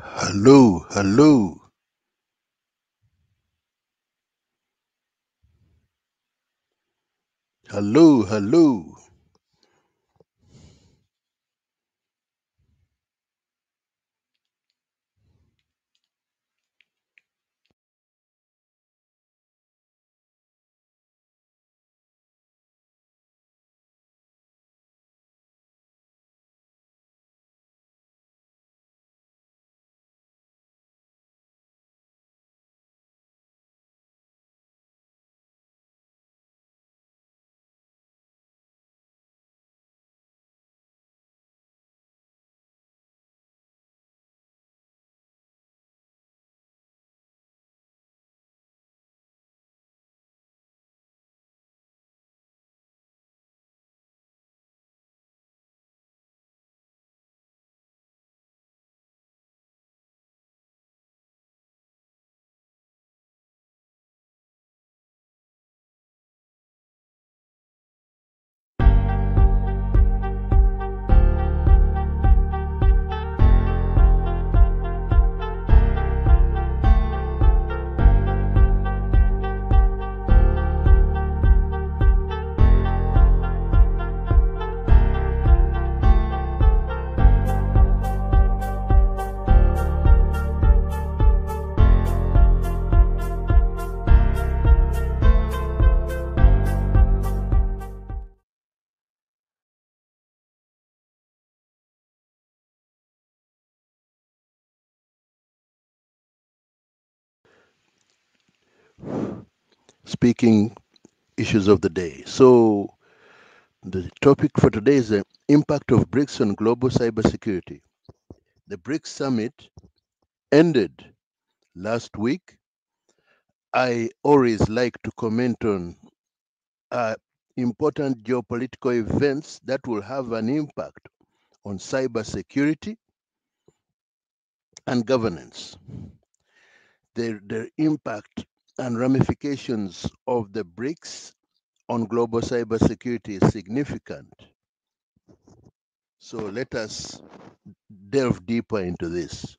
Hello, hello, hello, hello. Speaking issues of the day. So, the topic for today is the impact of BRICS on global cybersecurity. The BRICS summit ended last week. I always like to comment on important geopolitical events that will have an impact on cybersecurity and governance. The impact and ramifications of the BRICS on global cybersecurity is significant. So let us delve deeper into this.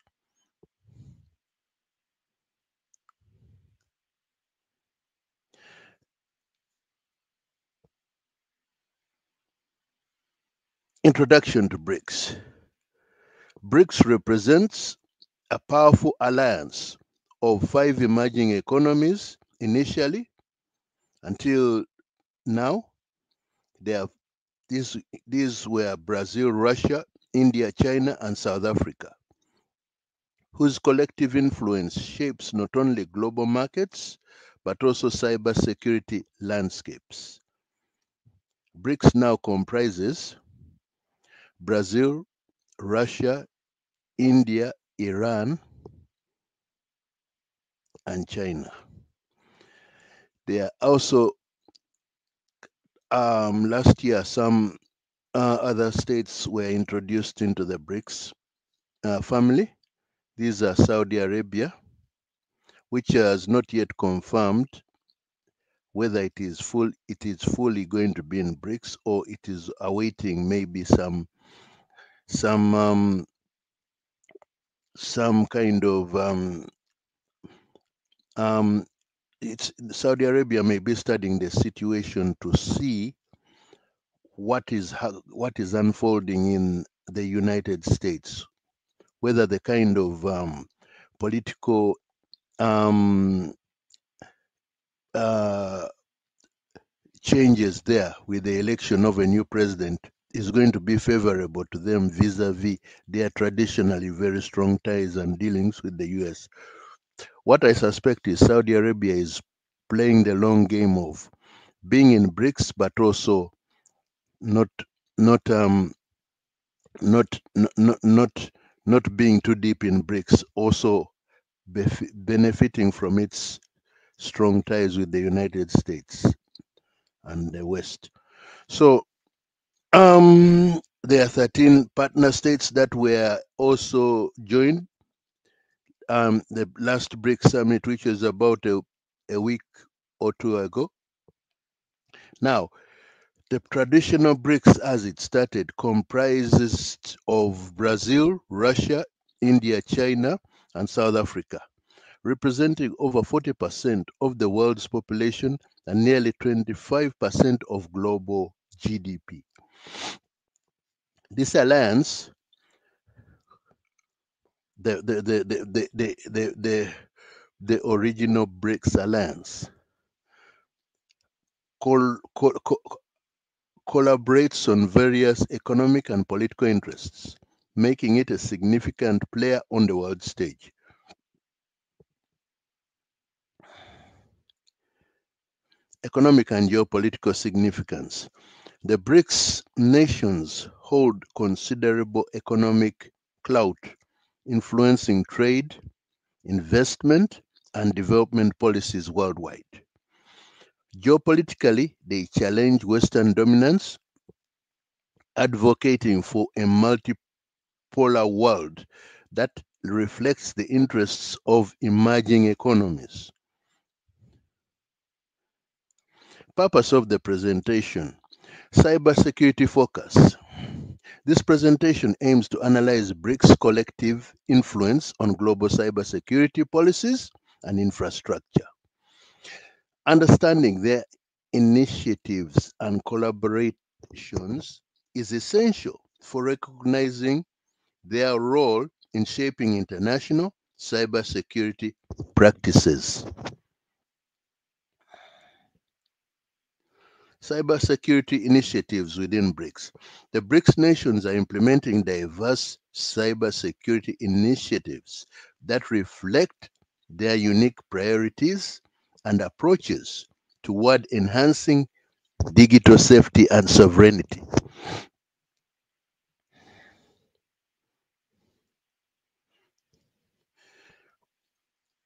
Introduction to BRICS. BRICS represents a powerful alliance of 5 emerging economies initially. Until now, these were Brazil, Russia, India, China, and South Africa, whose collective influence shapes not only global markets but also cybersecurity landscapes. BRICS now comprises Brazil, Russia, India, Iran, and China. There are also last year some other states were introduced into the BRICS family. These are Saudi Arabia, which has not yet confirmed whether it is fully going to be in BRICS or it is awaiting maybe some um, some kind of it's Saudi Arabia may be studying the situation to see what is unfolding in the United States, whether the kind of political um, uh, changes there with the election of a new president is going to be favorable to them vis-a-vis their traditionally very strong ties and dealings with the US. What I suspect is Saudi Arabia is playing the long game of being in BRICS, but also not not not not not not being too deep in BRICS, also benefiting from its strong ties with the United States and the West. So there are 13 partner states that were also joined. The last BRICS summit, which was about a week or two ago. Now, the traditional BRICS as it started comprises of Brazil, Russia, India, China, and South Africa, representing over 40% of the world's population and nearly 25% of global GDP. This alliance, the original Brics alliance, col- co- co- collaborates on various economic and political interests, making it a significant player on the world stage. Economic and geopolitical significance. The BRICS nations hold considerable economic clout, influencing trade, investment, and development policies worldwide. Geopolitically, they challenge Western dominance, advocating for a multipolar world that reflects the interests of emerging economies. Purpose of the presentation: cybersecurity focus. This presentation aims to analyze BRICS' collective influence on global cybersecurity policies and infrastructure. Understanding their initiatives and collaborations is essential for recognizing their role in shaping international cybersecurity practices. Cybersecurity initiatives within BRICS. The BRICS nations are implementing diverse cybersecurity initiatives that reflect their unique priorities and approaches toward enhancing digital safety and sovereignty.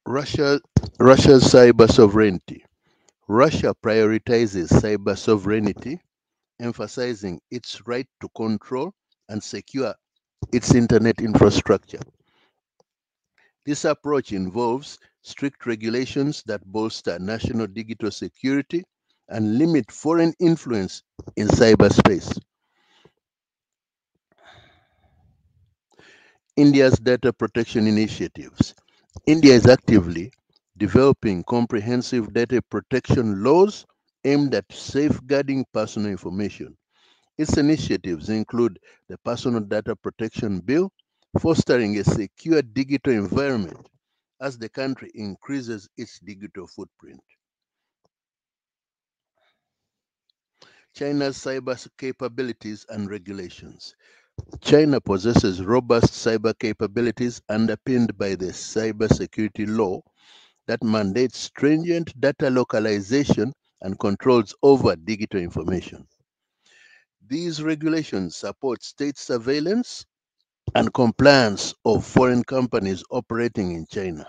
Russia, Russia's cyber sovereignty. Russia prioritizes cyber sovereignty, emphasizing its right to control and secure its internet infrastructure. This approach involves strict regulations that bolster national digital security and limit foreign influence in cyberspace. India's data protection initiatives. India is actively developing comprehensive data protection laws aimed at safeguarding personal information. Its initiatives include the Personal Data Protection Bill, fostering a secure digital environment as the country increases its digital footprint. China's cyber capabilities and regulations. China possesses robust cyber capabilities underpinned by the cybersecurity law that mandates stringent data localization and controls over digital information. These regulations support state surveillance and compliance of foreign companies operating in China.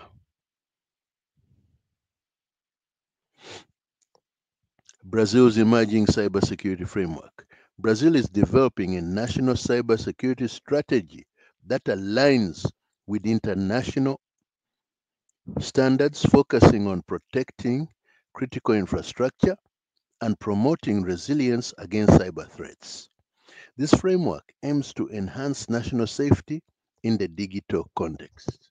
Brazil's emerging cybersecurity framework. Brazil is developing a national cybersecurity strategy that aligns with international standards, focusing on protecting critical infrastructure and promoting resilience against cyber threats. This framework aims to enhance national safety in the digital context.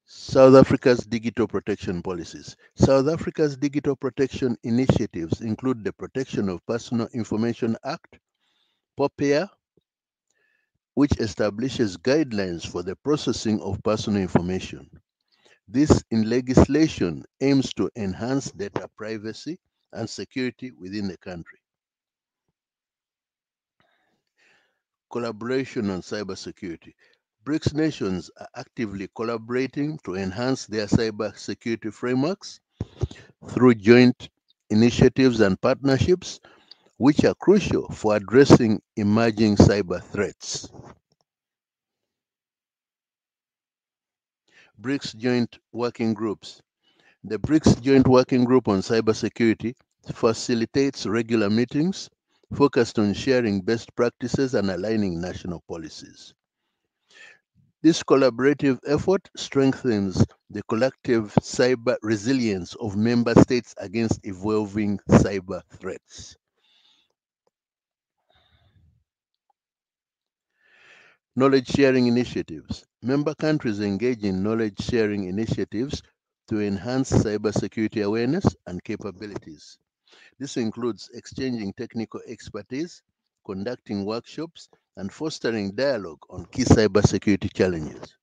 South Africa's digital protection policies. South Africa's digital protection initiatives include the Protection of Personal Information Act, POPIA, which establishes guidelines for the processing of personal information. This in legislation aims to enhance data privacy and security within the country. Collaboration on cybersecurity. BRICS nations are actively collaborating to enhance their cybersecurity frameworks through joint initiatives and partnerships, which are crucial for addressing emerging cyber threats. BRICS Joint Working Groups. The BRICS Joint Working Group on Cybersecurity facilitates regular meetings focused on sharing best practices and aligning national policies. This collaborative effort strengthens the collective cyber resilience of member states against evolving cyber threats. Knowledge sharing initiatives. Member countries engage in knowledge sharing initiatives to enhance cybersecurity awareness and capabilities. This includes exchanging technical expertise, conducting workshops, and fostering dialogue on key cybersecurity challenges.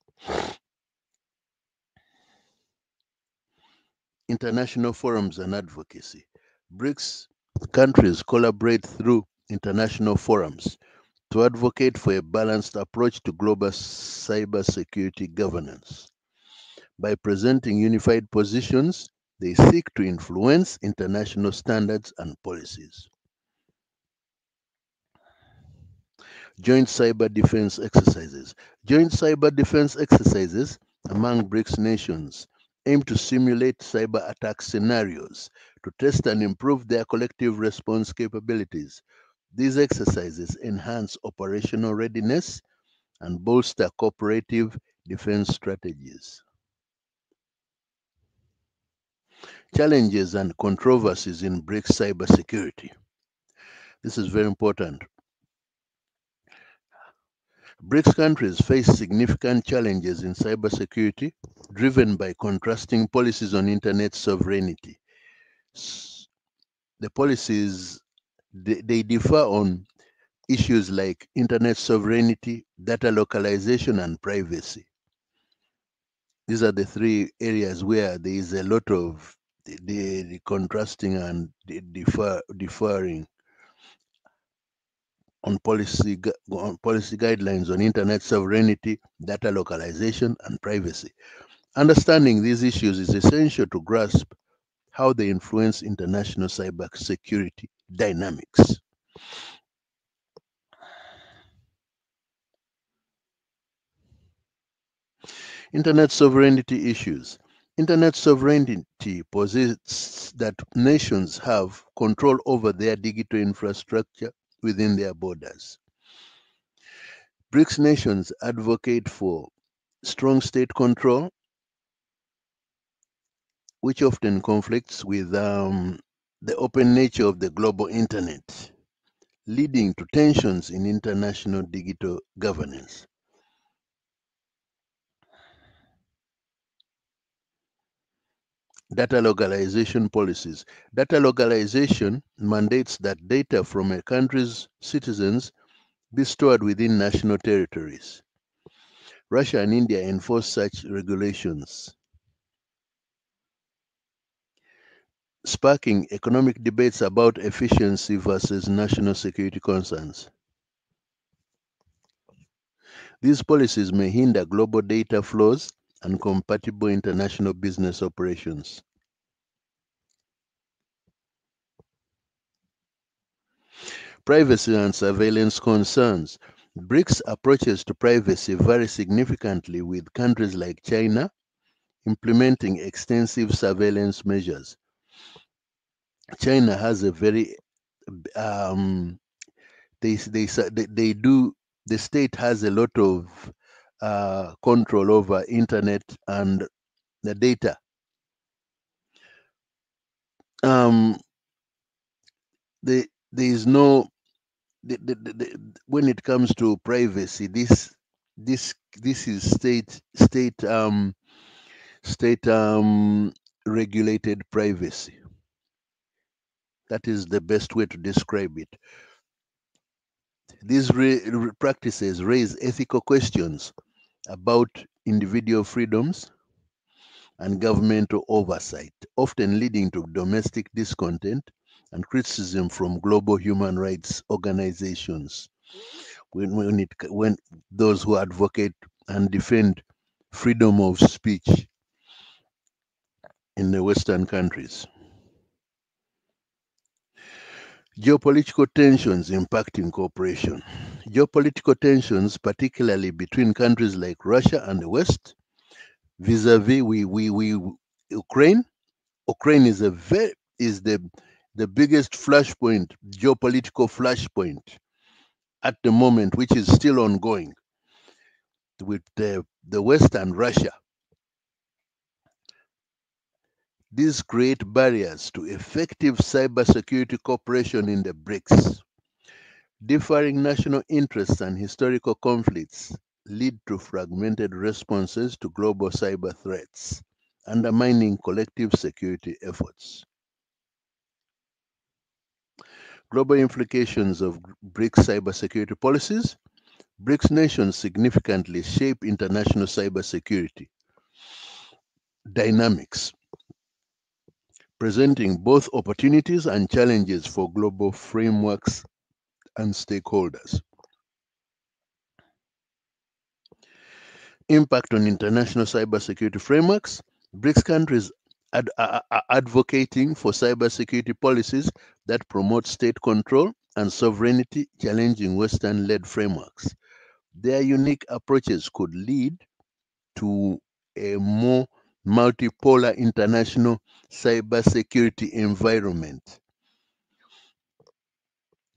International forums and advocacy. Brics countries collaborate through international forums to advocate for a balanced approach to global cybersecurity governance. By presenting unified positions, they seek to influence international standards and policies. Joint cyber defense exercises. Joint cyber defense exercises among BRICS nations aim to simulate cyber attack scenarios to test and improve their collective response capabilities. These exercises enhance operational readiness and bolster cooperative defense strategies. Challenges and controversies in BRICS cybersecurity. This is very important. BRICS countries face significant challenges in cybersecurity driven by contrasting policies on internet sovereignty. The policies they differ on issues like internet sovereignty, data localization, and privacy. These are the three areas where there is a lot of the contrasting and the differing on policy guidelines on internet sovereignty, data localization, and privacy. Understanding these issues is essential to grasp how they influence international cybersecurity dynamics. Internet sovereignty issues. Internet sovereignty posits that nations have control over their digital infrastructure within their borders. BRICS nations advocate for strong state control, which often conflicts with the open nature of the global internet, leading to tensions in international digital governance. Data localization policies. Data localization mandates that data from a country's citizens be stored within national territories. Russia and India enforce such regulations, sparking economic debates about efficiency versus national security concerns. These policies may hinder global data flows and compatible international business operations. Privacy and surveillance concerns. BRICS approaches to privacy vary significantly, with countries like China implementing extensive surveillance measures. China has a very um, they do the state has a lot of control over internet and the data. Um, there is no when it comes to privacy. This is state regulated privacy. That is the best way to describe it. These practices raise ethical questions about individual freedoms and governmental oversight, often leading to domestic discontent and criticism from global human rights organizations when those who advocate and defend freedom of speech in the Western countries. Geopolitical tensions impacting cooperation. Geopolitical tensions, particularly between countries like Russia and the West, vis-a-vis Ukraine. Ukraine is the biggest flashpoint, geopolitical flashpoint at the moment, which is still ongoing with the West and Russia. These create barriers to effective cybersecurity cooperation in the BRICS. Differing national interests and historical conflicts lead to fragmented responses to global cyber threats, undermining collective security efforts. Global implications of BRICS cybersecurity policies. BRICS nations significantly shape international cybersecurity dynamics, presenting both opportunities and challenges for global frameworks and stakeholders. Impact on international cybersecurity frameworks. BRICS countries are advocating for cybersecurity policies that promote state control and sovereignty, challenging Western led frameworks. Their unique approaches could lead to a more multipolar international cybersecurity environment,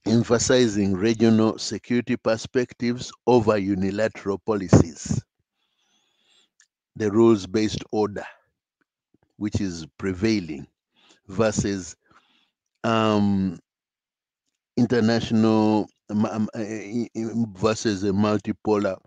emphasizing regional security perspectives over unilateral policies. The rules based order, which is prevailing, versus um, international versus a multipolar